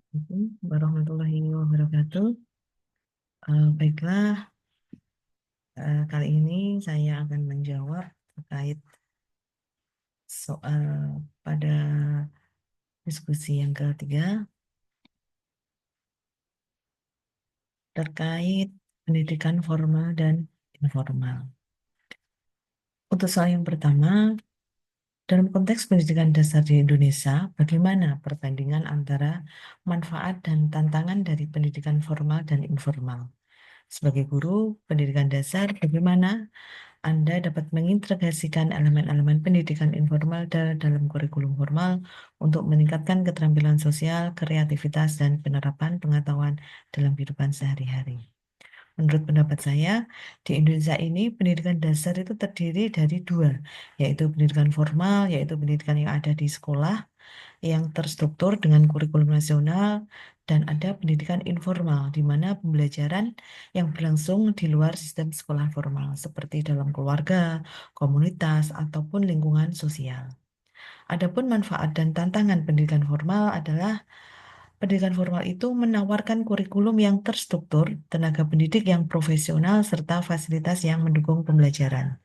Assalamualaikum warahmatullahi wabarakatuh. Baiklah, kali ini saya akan menjawab terkait soal pada diskusi yang ketiga terkait pendidikan formal dan informal. Untuk soal yang pertama, dalam konteks pendidikan dasar di Indonesia, bagaimana perbandingan antara manfaat dan tantangan dari pendidikan formal dan informal? Sebagai guru pendidikan dasar, bagaimana Anda dapat mengintegrasikan elemen-elemen pendidikan informal dalam kurikulum formal untuk meningkatkan keterampilan sosial, kreativitas, dan penerapan pengetahuan dalam kehidupan sehari-hari? Menurut pendapat saya, di Indonesia ini pendidikan dasar itu terdiri dari dua, yaitu pendidikan formal, yaitu pendidikan yang ada di sekolah, yang terstruktur dengan kurikulum nasional, dan ada pendidikan informal, di mana pembelajaran yang berlangsung di luar sistem sekolah formal, seperti dalam keluarga, komunitas, ataupun lingkungan sosial. Adapun manfaat dan tantangan pendidikan formal adalah pendidikan formal itu menawarkan kurikulum yang terstruktur, tenaga pendidik yang profesional, serta fasilitas yang mendukung pembelajaran,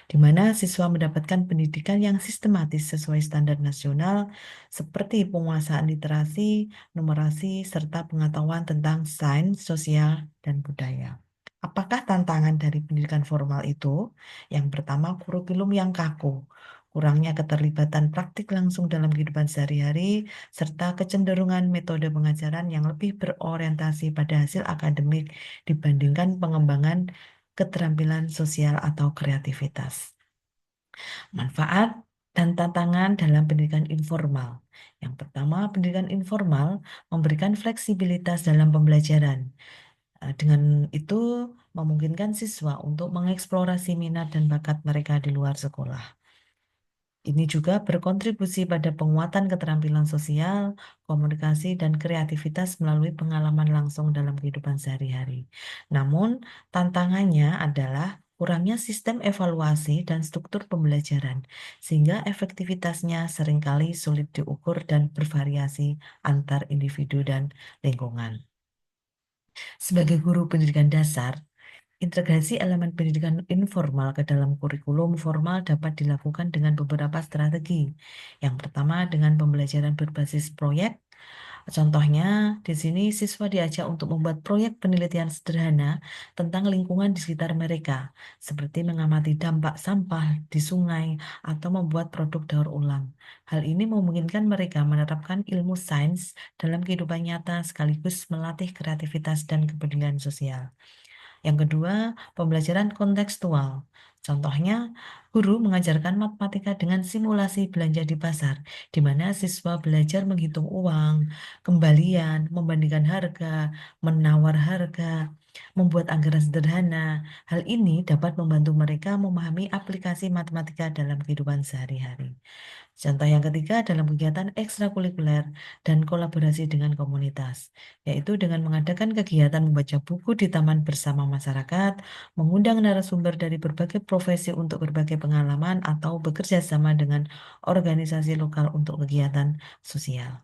di mana siswa mendapatkan pendidikan yang sistematis sesuai standar nasional seperti penguasaan literasi, numerasi, serta pengetahuan tentang sains, sosial, dan budaya. Apakah tantangan dari pendidikan formal itu? Yang pertama, kurikulum yang kaku, kurangnya keterlibatan praktik langsung dalam kehidupan sehari-hari, serta kecenderungan metode pengajaran yang lebih berorientasi pada hasil akademik dibandingkan pengembangan keterampilan sosial atau kreativitas. Manfaat dan tantangan dalam pendidikan informal. Yang pertama, pendidikan informal memberikan fleksibilitas dalam pembelajaran. Dengan itu, memungkinkan siswa untuk mengeksplorasi minat dan bakat mereka di luar sekolah. Ini juga berkontribusi pada penguatan keterampilan sosial, komunikasi, dan kreativitas melalui pengalaman langsung dalam kehidupan sehari-hari. Namun, tantangannya adalah kurangnya sistem evaluasi dan struktur pembelajaran, sehingga efektivitasnya seringkali sulit diukur dan bervariasi antar individu dan lingkungan. Sebagai guru pendidikan dasar, integrasi elemen pendidikan informal ke dalam kurikulum formal dapat dilakukan dengan beberapa strategi. Yang pertama, dengan pembelajaran berbasis proyek. Contohnya, di sini siswa diajak untuk membuat proyek penelitian sederhana tentang lingkungan di sekitar mereka, seperti mengamati dampak sampah di sungai atau membuat produk daur ulang. Hal ini memungkinkan mereka menerapkan ilmu sains dalam kehidupan nyata sekaligus melatih kreativitas dan kepedulian sosial. Yang kedua, pembelajaran kontekstual. Contohnya, guru mengajarkan matematika dengan simulasi belanja di pasar, di mana siswa belajar menghitung uang, kembalian, membandingkan harga, menawar harga, membuat anggaran sederhana. Hal ini dapat membantu mereka memahami aplikasi matematika dalam kehidupan sehari-hari. Contoh yang ketiga dalam kegiatan ekstrakurikuler dan kolaborasi dengan komunitas, yaitu dengan mengadakan kegiatan membaca buku di taman bersama masyarakat, mengundang narasumber dari berbagai profesi untuk berbagai pengalaman, atau bekerja sama dengan organisasi lokal untuk kegiatan sosial.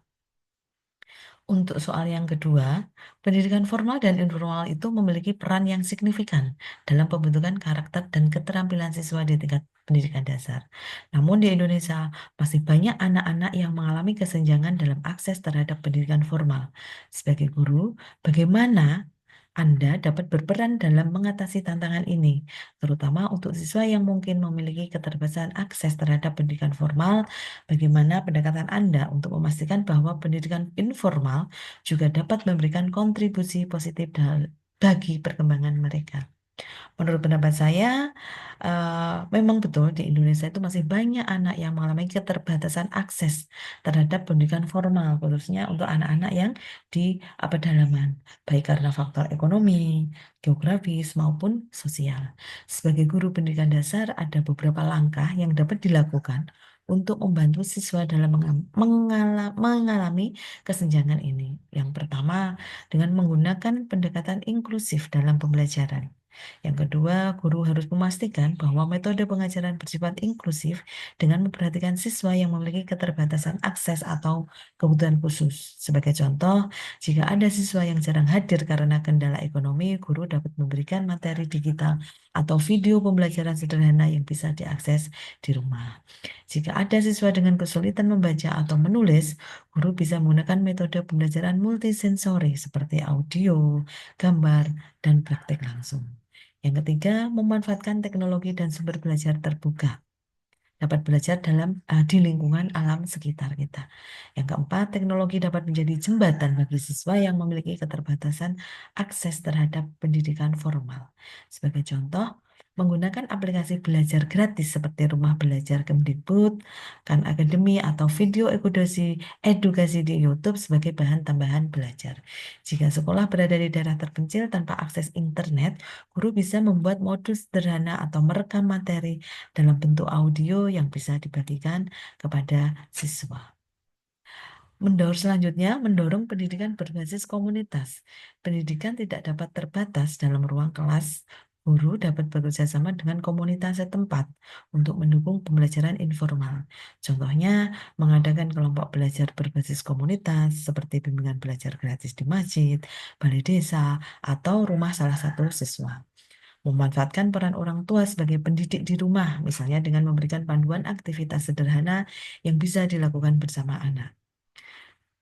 Untuk soal yang kedua, pendidikan formal dan informal itu memiliki peran yang signifikan dalam pembentukan karakter dan keterampilan siswa di tingkat pendidikan dasar. Namun di Indonesia masih banyak anak-anak yang mengalami kesenjangan dalam akses terhadap pendidikan formal. Sebagai guru, bagaimana Anda dapat berperan dalam mengatasi tantangan ini, terutama untuk siswa yang mungkin memiliki keterbatasan akses terhadap pendidikan formal? Bagaimana pendekatan Anda untuk memastikan bahwa pendidikan informal juga dapat memberikan kontribusi positif bagi perkembangan mereka? Menurut pendapat saya, memang betul di Indonesia itu masih banyak anak yang mengalami keterbatasan akses terhadap pendidikan formal, khususnya untuk anak-anak yang di pedalaman, baik karena faktor ekonomi, geografis, maupun sosial. Sebagai guru pendidikan dasar, ada beberapa langkah yang dapat dilakukan untuk membantu siswa dalam mengalami kesenjangan ini. Yang pertama, dengan menggunakan pendekatan inklusif dalam pembelajaran. Yang kedua, guru harus memastikan bahwa metode pengajaran bersifat inklusif dengan memperhatikan siswa yang memiliki keterbatasan akses atau kebutuhan khusus. Sebagai contoh, jika ada siswa yang jarang hadir karena kendala ekonomi, guru dapat memberikan materi digital atau video pembelajaran sederhana yang bisa diakses di rumah. Jika ada siswa dengan kesulitan membaca atau menulis, guru bisa menggunakan metode pembelajaran multisensori seperti audio, gambar, dan praktek langsung. Yang ketiga, memanfaatkan teknologi dan sumber belajar terbuka. Dapat belajar di lingkungan alam sekitar kita. Yang keempat, teknologi dapat menjadi jembatan bagi siswa yang memiliki keterbatasan akses terhadap pendidikan formal. Sebagai contoh, menggunakan aplikasi belajar gratis seperti Rumah Belajar Kemdikbud, Khan Academy, atau video edukasi di YouTube sebagai bahan tambahan belajar. Jika sekolah berada di daerah terpencil tanpa akses internet, guru bisa membuat modul sederhana atau merekam materi dalam bentuk audio yang bisa dibagikan kepada siswa. Selanjutnya, mendorong pendidikan berbasis komunitas. Pendidikan tidak dapat terbatas dalam ruang kelas. Guru dapat bekerja sama dengan komunitas setempat untuk mendukung pembelajaran informal. Contohnya, mengadakan kelompok belajar berbasis komunitas seperti bimbingan belajar gratis di masjid, balai desa, atau rumah salah satu siswa. Memanfaatkan peran orang tua sebagai pendidik di rumah, misalnya dengan memberikan panduan aktivitas sederhana yang bisa dilakukan bersama anak.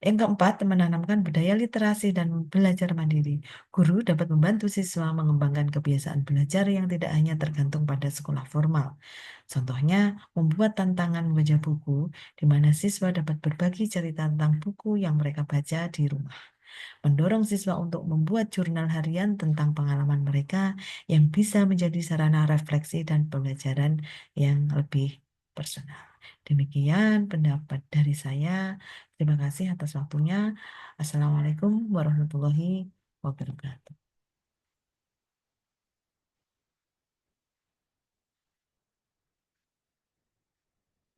Yang keempat, menanamkan budaya literasi dan belajar mandiri. Guru dapat membantu siswa mengembangkan kebiasaan belajar yang tidak hanya tergantung pada sekolah formal. Contohnya, membuat tantangan membaca buku, di mana siswa dapat berbagi cerita tentang buku yang mereka baca di rumah. Mendorong siswa untuk membuat jurnal harian tentang pengalaman mereka yang bisa menjadi sarana refleksi dan pembelajaran yang lebih personal. Demikian pendapat dari saya. Terima kasih atas waktunya. Assalamualaikum warahmatullahi wabarakatuh.